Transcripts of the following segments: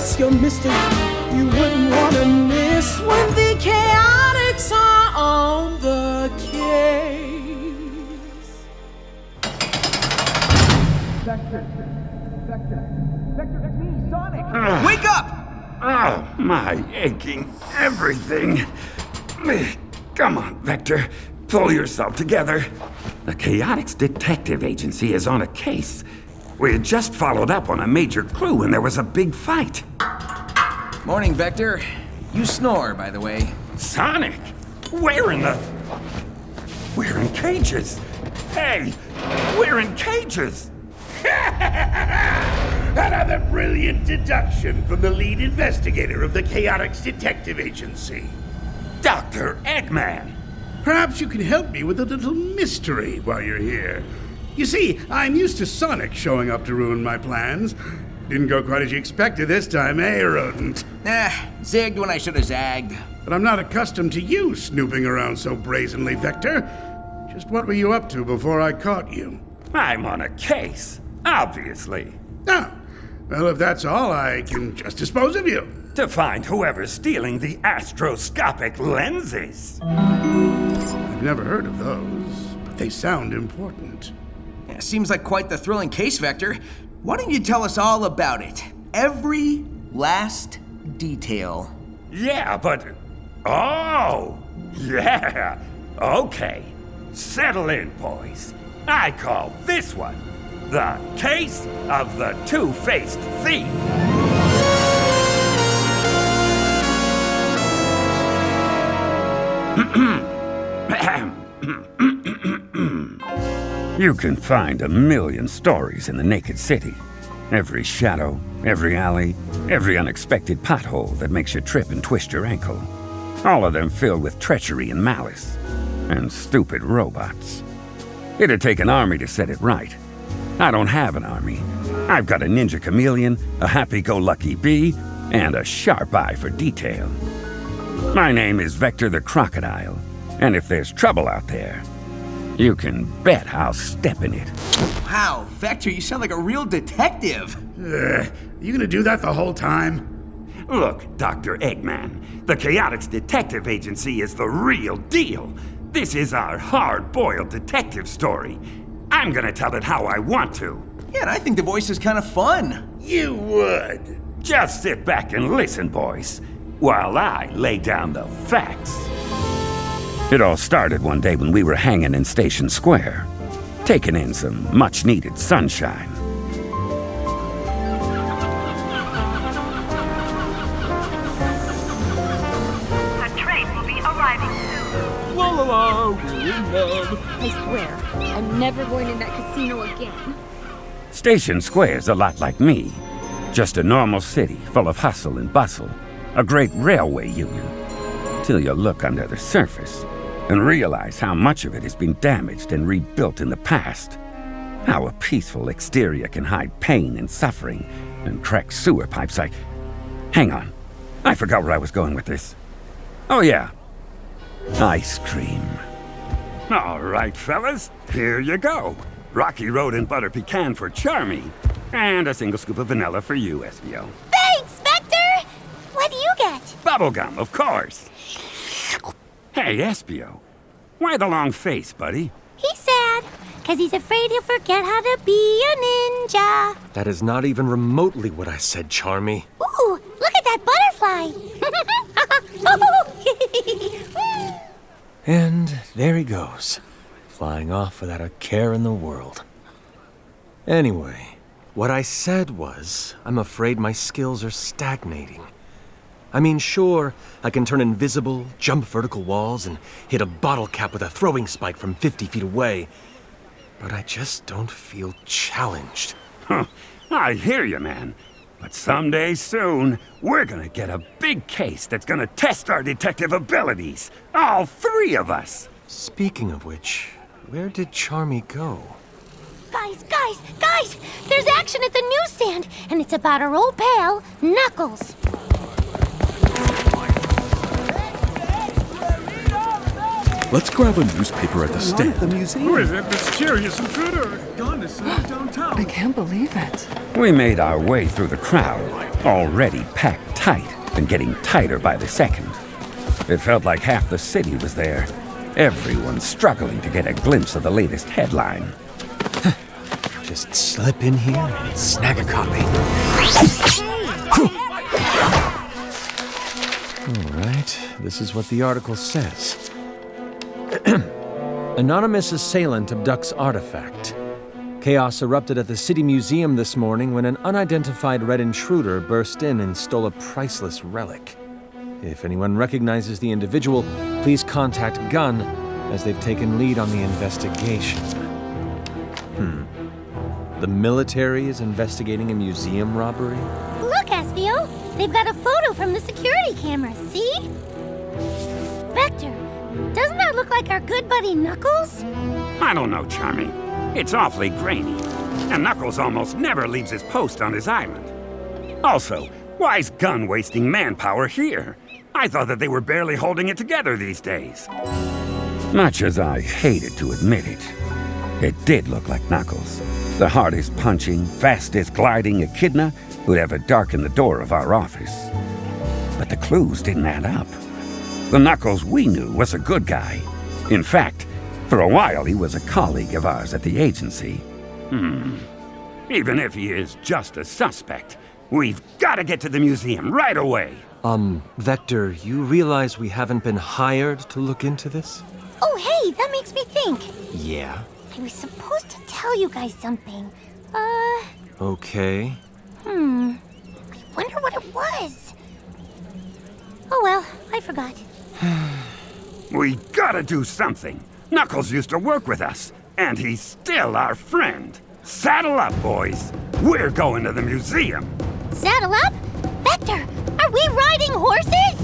Plus your mystery you wouldn't want to miss when the Chaotix are on the case. Vector, it's me, Sonic! Wake up! Oh, my aching everything. Come on, Vector. Pull yourself together. The Chaotix Detective Agency is on a case. We had just followed up on a major clue and there was a big fight. Morning, Vector. You snore, by the way. Sonic? We're in cages. Hey, we're in cages. Another brilliant deduction from the lead investigator of the Chaotix Detective Agency. Dr. Eggman. Perhaps you can help me with a little mystery while you're here. You see, I'm used to Sonic showing up to ruin my plans. Didn't go quite as you expected this time, eh, Rodent? Zigged when I should have zagged. But I'm not accustomed to you snooping around so brazenly, Vector. Just what were you up to before I caught you? I'm on a case, obviously. Ah, well, if that's all, I can just dispose of you. To find whoever's stealing the astroscopic lenses. I've never heard of those, but they sound important. Yeah, seems like quite the thrilling case, Vector. Why don't you tell us all about it? Every last detail. Yeah, but... Oh! Yeah! Okay. Settle in, boys. I call this one the Case of the Two-Faced Thief. You can find a million stories in the naked city. Every shadow, every alley, every unexpected pothole that makes you trip and twist your ankle. All of them filled with treachery and malice. And stupid robots. It'd take an army to set it right. I don't have an army. I've got a ninja chameleon, a happy-go-lucky bee, and a sharp eye for detail. My name is Vector the Crocodile, and if there's trouble out there, you can bet I'll step in it. Wow, Vector, you sound like a real detective. You gonna do that the whole time? Look, Dr. Eggman, the Chaotix Detective Agency is the real deal. This is our hard-boiled detective story. I'm gonna tell it how I want to. Yeah, and I think the voice is kind of fun. You would. Just sit back and listen, boys, while I lay down the facts. It all started one day when we were hanging in Station Square, taking in some much-needed sunshine. The train will be arriving soon. La la la, we're in love. I swear, I'm never going in that casino again. Station Square's a lot like me. Just a normal city full of hustle and bustle. A great railway union. Till you look under the surface and realize how much of it has been damaged and rebuilt in the past. How a peaceful exterior can hide pain and suffering and cracked sewer pipes like... Hang on. I forgot where I was going with this. Oh yeah. Ice cream. All right, fellas. Here you go. Rocky Road and butter pecan for Charmy. And a single scoop of vanilla for you, Espio. Thanks, Vector! What do you get? Bubblegum, of course. Hey, Espio. Why the long face, buddy? He's sad, because he's afraid he'll forget how to be a ninja. That is not even remotely what I said, Charmy. Ooh, look at that butterfly! And there he goes, flying off without a care in the world. Anyway, what I said was, I'm afraid my skills are stagnating. I mean, sure, I can turn invisible, jump vertical walls, and hit a bottle cap with a throwing spike from 50 feet away. But I just don't feel challenged. Huh. I hear you, man. But someday soon, we're gonna get a big case that's gonna test our detective abilities. All three of us. Speaking of which, where did Charmy go? Guys! There's action at the newsstand, and it's about our old pal, Knuckles. Let's grab a newspaper at the stand. Who is that mysterious intruder? I can't believe it. We made our way through the crowd, already packed tight and getting tighter by the second. It felt like half the city was there. Everyone struggling to get a glimpse of the latest headline. Just slip in here and snag a copy. All right, this is what the article says. Anonymous assailant abducts artifact. Chaos erupted at the City Museum this morning when an unidentified red intruder burst in and stole a priceless relic. If anyone recognizes the individual, please contact Gunn, as they've taken lead on the investigation. The military is investigating a museum robbery? Look, Espio! They've got a photo from the security camera, see? Vector, doesn't that look like our good buddy Knuckles? I don't know, Charmy. It's awfully grainy, and Knuckles almost never leaves his post on his island. Also, why's Gunn wasting manpower here? I thought that they were barely holding it together these days. Much as I hated to admit it, it did look like Knuckles. The hardest punching, fastest gliding echidna who'd ever darken the door of our office. But the clues didn't add up. The Knuckles we knew was a good guy. In fact, for a while he was a colleague of ours at the agency. Even if he is just a suspect, we've got to get to the museum right away. Vector, you realize we haven't been hired to look into this? Oh, hey, that makes me think. Yeah? I was supposed to tell you guys something. Okay. I wonder what it was. Oh well, I forgot. We gotta do something. Knuckles used to work with us, and he's still our friend. Saddle up, boys. We're going to the museum. Saddle up? Vector, are we riding horses?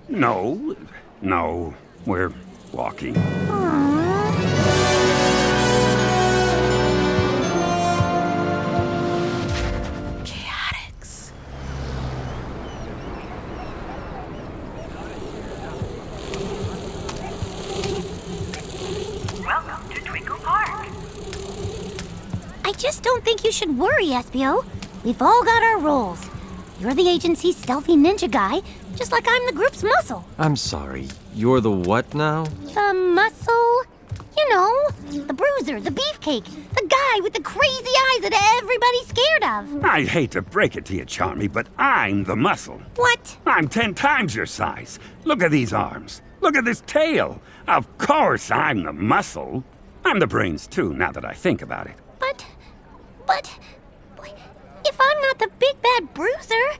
No, we're walking. Chaotix. Welcome to Twinkle Park. I just don't think you should worry, Espio. We've all got our roles. You're the agency's stealthy ninja guy, just like I'm the group's muscle. I'm sorry, you're the what now? The muscle? You know, the bruiser, the beefcake, the guy with the crazy eyes that everybody's scared of. I hate to break it to you, Charmy, but I'm the muscle. What? I'm 10 times your size. Look at these arms. Look at this tail. Of course I'm the muscle. I'm the brains, too, now that I think about it. But, if I'm not the big bad bruiser,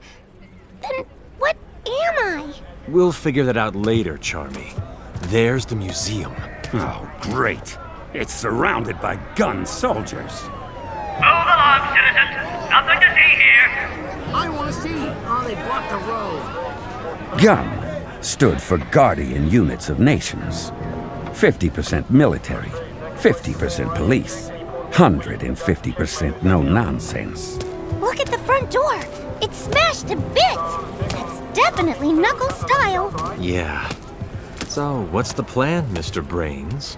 then what am I? We'll figure that out later, Charmy. There's the museum. Oh, great. It's surrounded by gun soldiers. Move along, citizens. Nothing to see here. I want to see. Oh, they blocked the road. GUN stood for Guardian Units of Nations. 50% military, 50% police, 150% no-nonsense. Look at the front door. It's smashed to bits. That's definitely Knuckles style. Yeah. So, what's the plan, Mr. Brains?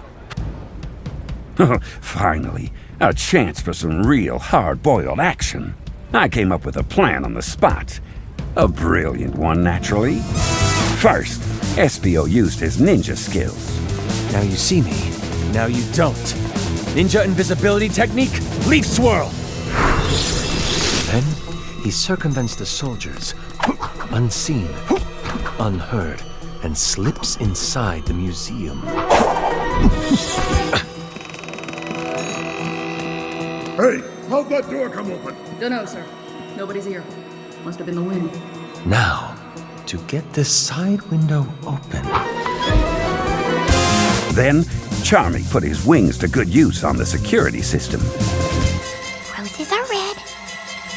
Finally, a chance for some real hard-boiled action. I came up with a plan on the spot. A brilliant one, naturally. First, Espio used his ninja skills. Now you see me, now you don't. Ninja invisibility technique, leaf swirl! Then, he circumvents the soldiers, unseen, unheard, and slips inside the museum. Hey, how'd that door come open? Dunno, sir. Nobody's here. Must have been the wind. Now, to get this side window open. Then, Charmy put his wings to good use on the security system. Roses are red,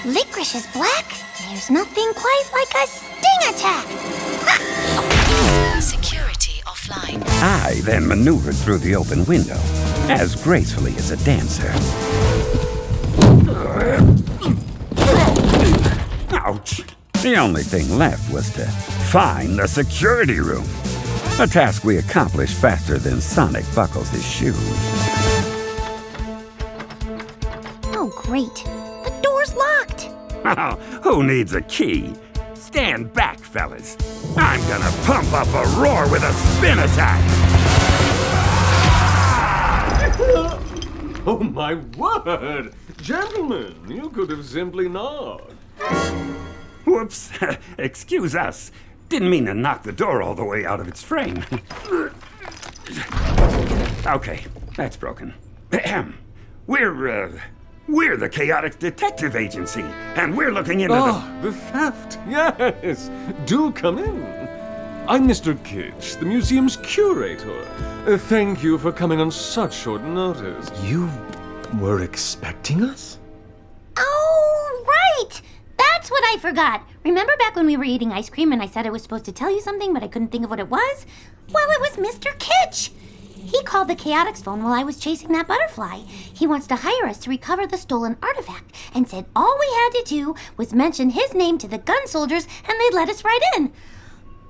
licorice is black. There's nothing quite like a sting attack. Security offline. I then maneuvered through the open window, as gracefully as a dancer. Ouch! The only thing left was to find the security room. A task we accomplish faster than Sonic buckles his shoes. Oh, great. The door's locked. Oh, who needs a key? Stand back, fellas. I'm gonna pump up a roar with a spin attack. Oh my word! Gentlemen, you could have simply not. Whoops. Excuse us. Didn't mean to knock the door all the way out of its frame. Okay, that's broken. We're the Chaotix Detective Agency, and we're looking into the theft, yes. Do come in. I'm Mr. Kitsch, the museum's curator. Thank you for coming on such short notice. You were expecting us? Oh, right! That's what I forgot. Remember back when we were eating ice cream and I said I was supposed to tell you something, but I couldn't think of what it was? Well, it was Mr. Kitsch. He called the Chaotix phone while I was chasing that butterfly. He wants to hire us to recover the stolen artifact and said all we had to do was mention his name to the gun soldiers and they'd let us right in.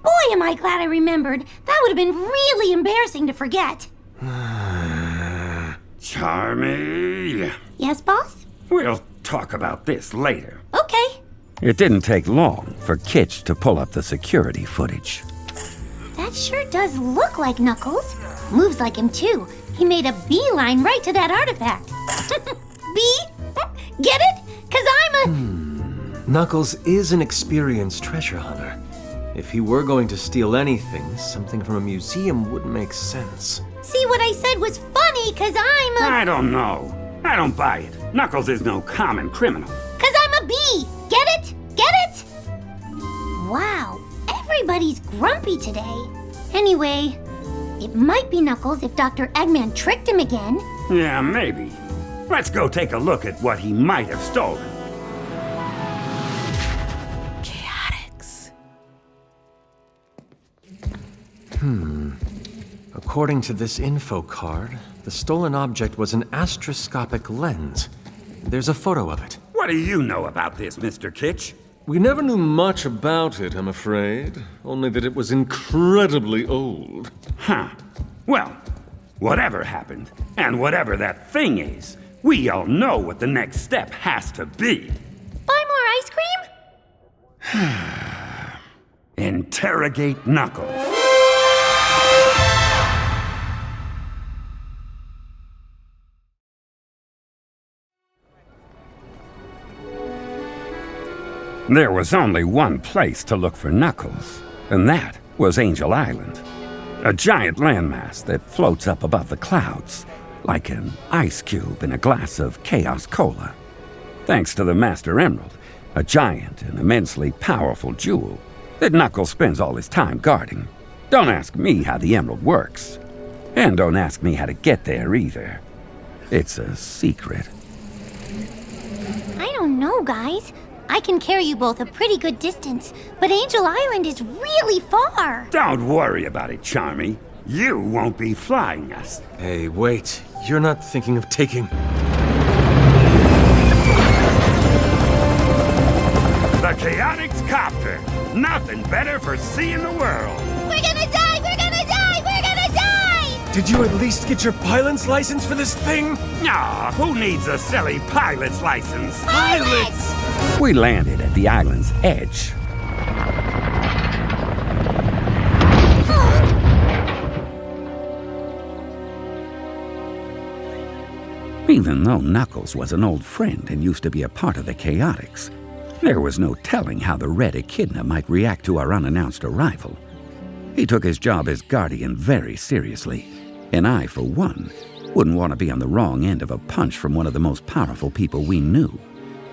Boy, am I glad I remembered. That would have been really embarrassing to forget. Charmy. Yes, boss? We'll talk about this later. Okay. It didn't take long for Kitsch to pull up the security footage. That sure does look like Knuckles. Moves like him, too. He made a beeline right to that artifact. Bee? Get it? 'Cause I'm a... Knuckles is an experienced treasure hunter. If he were going to steal anything, something from a museum would make sense. See, what I said was funny 'cause I'm a... I don't know. I don't buy it. Knuckles is no common criminal. 'Cause I'm a bee. Get it? Get it? Wow, everybody's grumpy today. Anyway, it might be Knuckles if Dr. Eggman tricked him again. Yeah, maybe. Let's go take a look at what he might have stolen. Chaotix. According to this info card, the stolen object was an astroscopic lens. There's a photo of it. What do you know about this, Mr. Kitsch? We never knew much about it, I'm afraid. Only that it was incredibly old. Huh. Well, whatever happened, and whatever that thing is, we all know what the next step has to be. Buy more ice cream? Interrogate Knuckles. There was only one place to look for Knuckles, and that was Angel Island. A giant landmass that floats up above the clouds, like an ice cube in a glass of Chaos Cola. Thanks to the Master Emerald, a giant and immensely powerful jewel that Knuckles spends all his time guarding. Don't ask me how the emerald works. And don't ask me how to get there either. It's a secret. I don't know, guys. I can carry you both a pretty good distance, but Angel Island is really far. Don't worry about it, Charmy. You won't be flying us. Hey, wait. You're not thinking of taking... The Chaotix Copter. Nothing better for seeing the world. We're gonna die! We're gonna die! We're gonna die! Did you at least get your pilot's license for this thing? Nah, who needs a silly pilot's license? Pilots! We landed at the island's edge. Even though Knuckles was an old friend and used to be a part of the Chaotix, there was no telling how the Red Echidna might react to our unannounced arrival. He took his job as guardian very seriously, and I, for one, wouldn't want to be on the wrong end of a punch from one of the most powerful people we knew.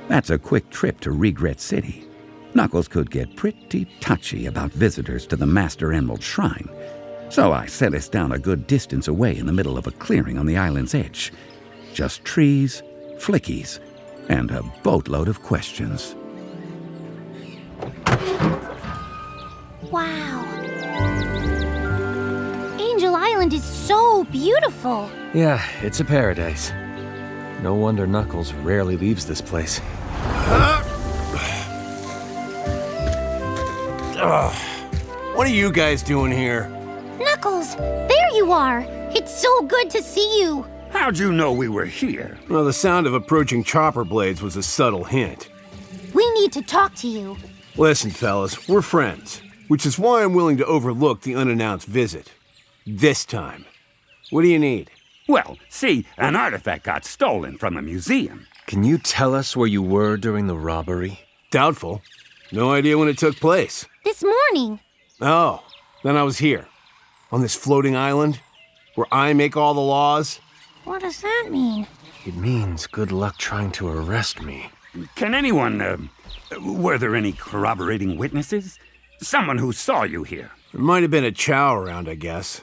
That's a quick trip to Regret City. Knuckles could get pretty touchy about visitors to the Master Emerald Shrine, so I set us down a good distance away in the middle of a clearing on the island's edge. Just trees, flickies, and a boatload of questions. Wow. Angel Island is so beautiful. Yeah, it's a paradise. No wonder Knuckles rarely leaves this place. What are you guys doing here? Knuckles! There you are! It's so good to see you! How'd you know we were here? Well, the sound of approaching chopper blades was a subtle hint. We need to talk to you. Listen, fellas, we're friends, which is why I'm willing to overlook the unannounced visit. This time. What do you need? Well, see, an artifact got stolen from a museum. Can you tell us where you were during the robbery? Doubtful. No idea when it took place. This morning. Oh, then I was here. On this floating island, where I make all the laws. What does that mean? It means good luck trying to arrest me. Can anyone, were there any corroborating witnesses? Someone who saw you here? There might have been a chow around, I guess.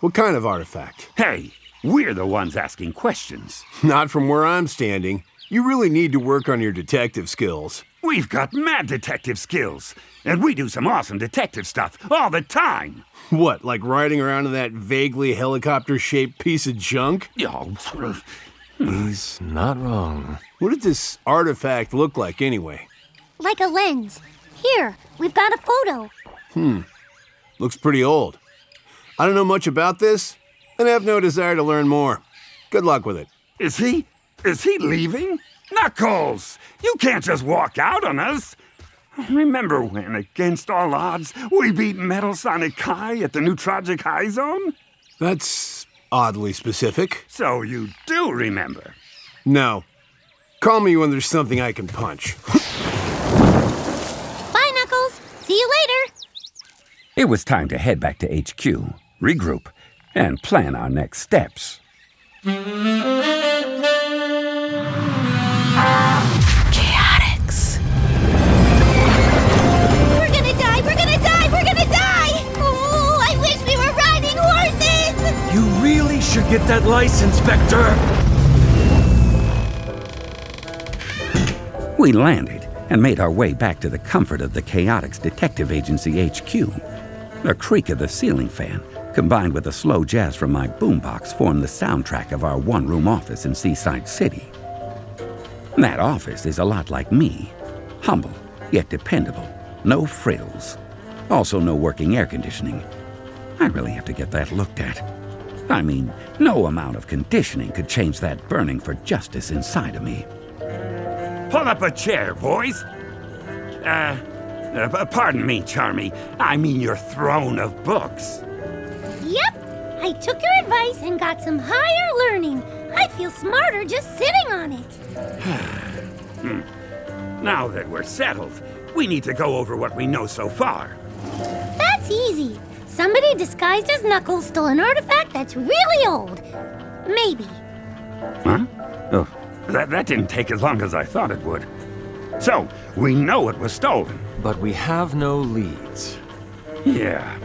What kind of artifact? Hey, we're the ones asking questions. Not from where I'm standing. You really need to work on your detective skills. We've got mad detective skills, and we do some awesome detective stuff all the time. What, like riding around in that vaguely helicopter-shaped piece of junk? Oh, he's not wrong. What did this artifact look like, anyway? Like a lens. Here, we've got a photo. Looks pretty old. I don't know much about this, and have no desire to learn more. Good luck with it. Is he leaving? Knuckles! You can't just walk out on us! Remember when, against all odds, we beat Metal Sonic Kai at the new Tragic High Zone? That's oddly specific. So you do remember? No. Call me when there's something I can punch. Bye, Knuckles. See you later. It was time to head back to HQ, regroup, and plan our next steps. Chaotix. We're gonna die! We're gonna die! We're gonna die! Oh, I wish we were riding horses! You really should get that license, Vector! We landed and made our way back to the comfort of the Chaotix Detective Agency HQ. The creak of the ceiling fan, combined with the slow jazz from my boombox, formed the soundtrack of our one-room office in Seaside City. That office is a lot like me. Humble, yet dependable. No frills. Also no working air conditioning. I really have to get that looked at. I mean, no amount of conditioning could change that burning for justice inside of me. Pull up a chair, boys. Pardon me, Charmy. I mean your throne of books. Yep, I took your advice and got some higher learning. I feel smarter just sitting on it. Now that we're settled, we need to go over what we know so far. That's easy. Somebody disguised as Knuckles stole an artifact that's really old. Maybe. Huh? Oh, that didn't take as long as I thought it would. So, we know it was stolen. But we have no leads. Yeah.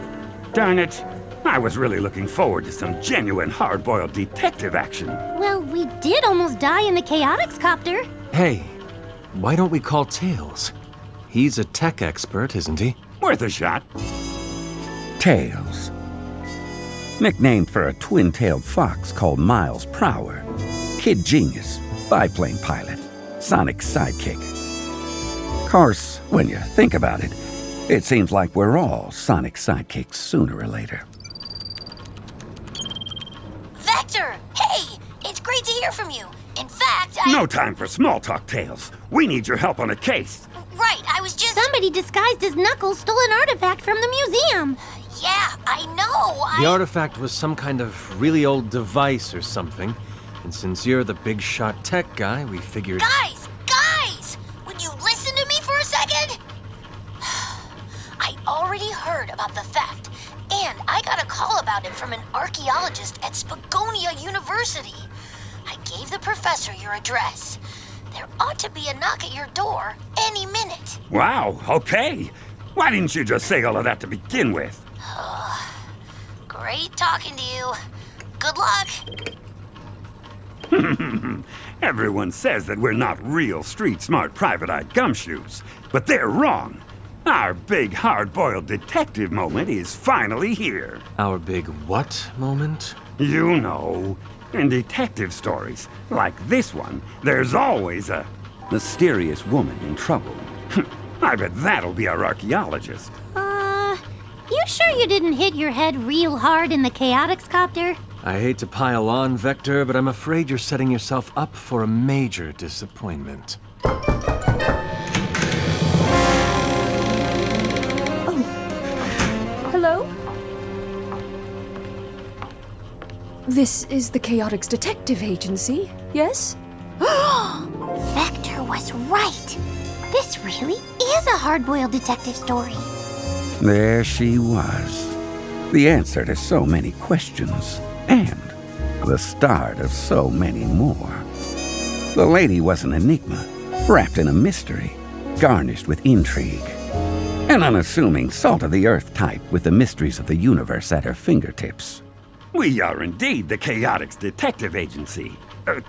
Darn it. I was really looking forward to some genuine hard-boiled detective action. Well, we did almost die in the Chaotix copter. Hey, why don't we call Tails? He's a tech expert, isn't he? Worth a shot. Tails. Nicknamed for a twin-tailed fox called Miles Prower. Kid genius, biplane pilot, Sonic's sidekick. Course, when you think about it, it seems like we're all Sonic's sidekicks sooner or later. Vector! Hey! It's great to hear from you. In fact, No time for small talk, Tails. We need your help on a case. Right, I was just... Somebody disguised as Knuckles stole an artifact from the museum. Yeah, I know, The artifact was some kind of really old device or something. And since you're the big shot tech guy, we figured... Guys! Would you listen to me for a second? I already heard about the theft, and I got a call about it from an archaeologist at Spagonia University. I gave the professor your address. There ought to be a knock at your door any minute. Wow, okay. Why didn't you just say all of that to begin with? Great talking to you. Good luck. Everyone says that we're not real street-smart private-eye gumshoes, but they're wrong. Our big hard-boiled detective moment is finally here. Our big what moment? You know, in detective stories like this one, there's always a mysterious woman in trouble. I bet that'll be our archaeologist. You sure you didn't hit your head real hard in the Chaotix copter? I hate to pile on, Vector, but I'm afraid you're setting yourself up for a major disappointment. Hello? This is the Chaotix Detective Agency, yes? Vector was right. This really is a hard-boiled detective story. There she was. The answer to so many questions, and the start of so many more. The lady was an enigma, wrapped in a mystery, garnished with intrigue. An unassuming salt-of-the-earth type with the mysteries of the universe at her fingertips. We are indeed the Chaotix Detective Agency.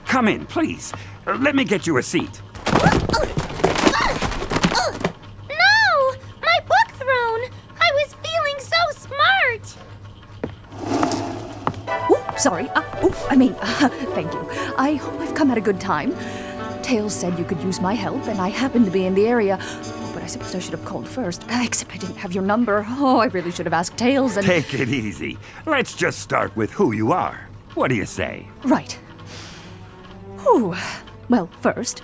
Come in, please. Let me get you a seat. No! My book thrown! I was feeling so smart! Ooh, sorry. Thank you. I hope I've come at a good time. Tails said you could use my help, and I happened to be in the area. But I suppose I should have called first. Except I didn't have your number. Oh, I really should have asked Tails and... Take it easy. Let's just start with who you are. What do you say? Right. Whew. Well, first,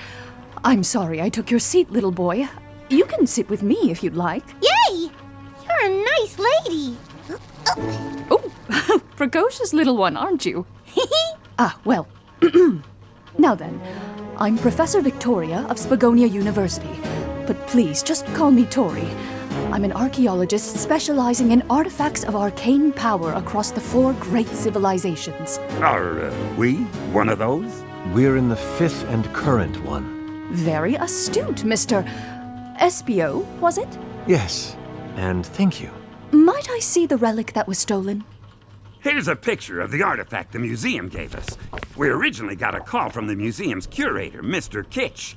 I'm sorry I took your seat, little boy. You can sit with me if you'd like. Yay! You're a nice lady. Oh, precocious little one, aren't you? Well. Now then, I'm Professor Victoria of Spagonia University. But please, just call me Tori. I'm an archaeologist specializing in artifacts of arcane power across the 4 great civilizations. Are we one of those? We're in the 5th and current one. Very astute, Mr. Espio, was it? Yes, and thank you. Might I see the relic that was stolen? Here's a picture of the artifact the museum gave us. We originally got a call from the museum's curator, Mr. Kitsch.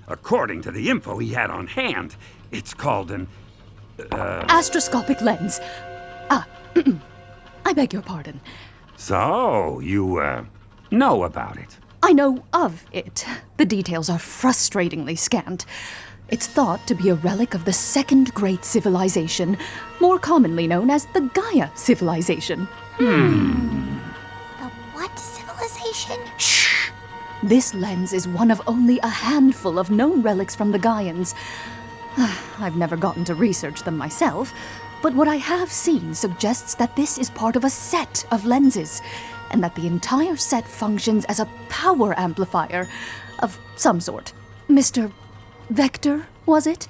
According to the info he had on hand, it's called an... Astroscopic lens. I beg your pardon. So, you, know about it? I know of it. The details are frustratingly scant. It's thought to be a relic of the 2nd great civilization, more commonly known as the Gaia civilization. The what civilization? Shh! This lens is one of only a handful of known relics from the Gaians. I've never gotten to research them myself, but what I have seen suggests that this is part of a set of lenses, and that the entire set functions as a power amplifier of some sort. Mr. Vector, was it?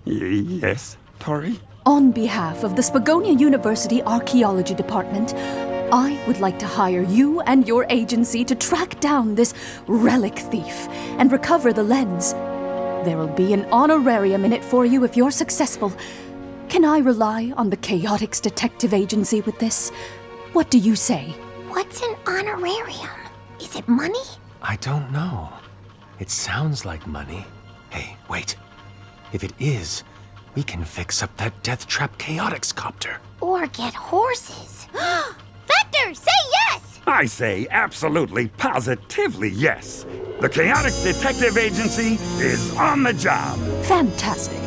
Yes, Tori? On behalf of the Spagonia University Archaeology Department, I would like to hire you and your agency to track down this relic thief and recover the lens. There will be an honorarium in it for you if you're successful. Can I rely on the Chaotix Detective Agency with this? What do you say? What's an honorarium? Is it money? I don't know. It sounds like money. Hey, wait. If it is, we can fix up that death trap Chaotix copter. Or get horses. Vector, say yes! I say absolutely, positively yes. The Chaotix Detective Agency is on the job. Fantastic.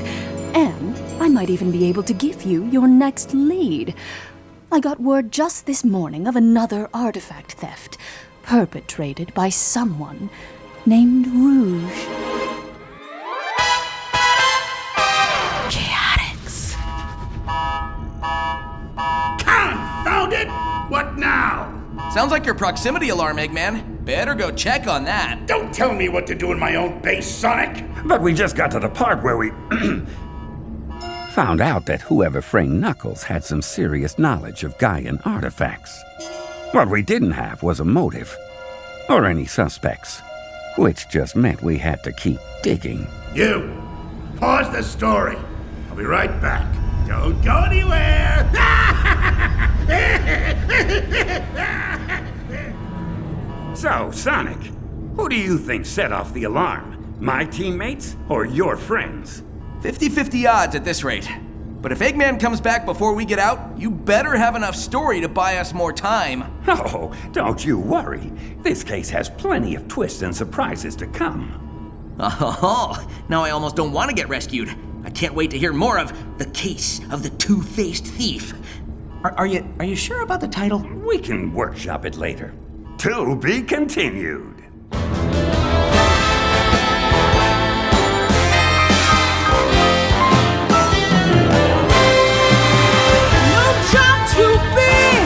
And I might even be able to give you your next lead. I got word just this morning of another artifact theft, perpetrated by someone named Rouge. Chaotix. Confound it! What now? Sounds like your proximity alarm, Eggman. Better go check on that. Don't tell me what to do in my own base, Sonic! But we just got to the part where we... Found out that whoever framed Knuckles had some serious knowledge of Gaian artifacts. What we didn't have was a motive, or any suspects, which just meant we had to keep digging. You, pause the story. I'll be right back. Don't go anywhere! So, Sonic, who do you think set off the alarm? My teammates or your friends? 50-50 odds at this rate. But if Eggman comes back before we get out, you better have enough story to buy us more time. Oh, don't you worry. This case has plenty of twists and surprises to come. Oh, now I almost don't want to get rescued. I can't wait to hear more of The Case of the Two-Faced Thief. Are you sure about the title? We can workshop it later. To be continued. No job too big,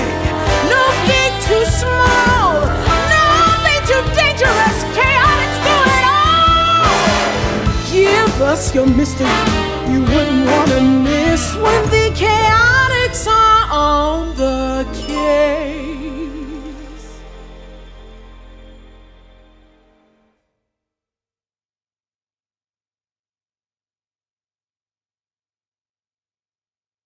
no gig too small, nothing too dangerous, Chaotix do it all! Give us your mystery, you wouldn't want to miss when the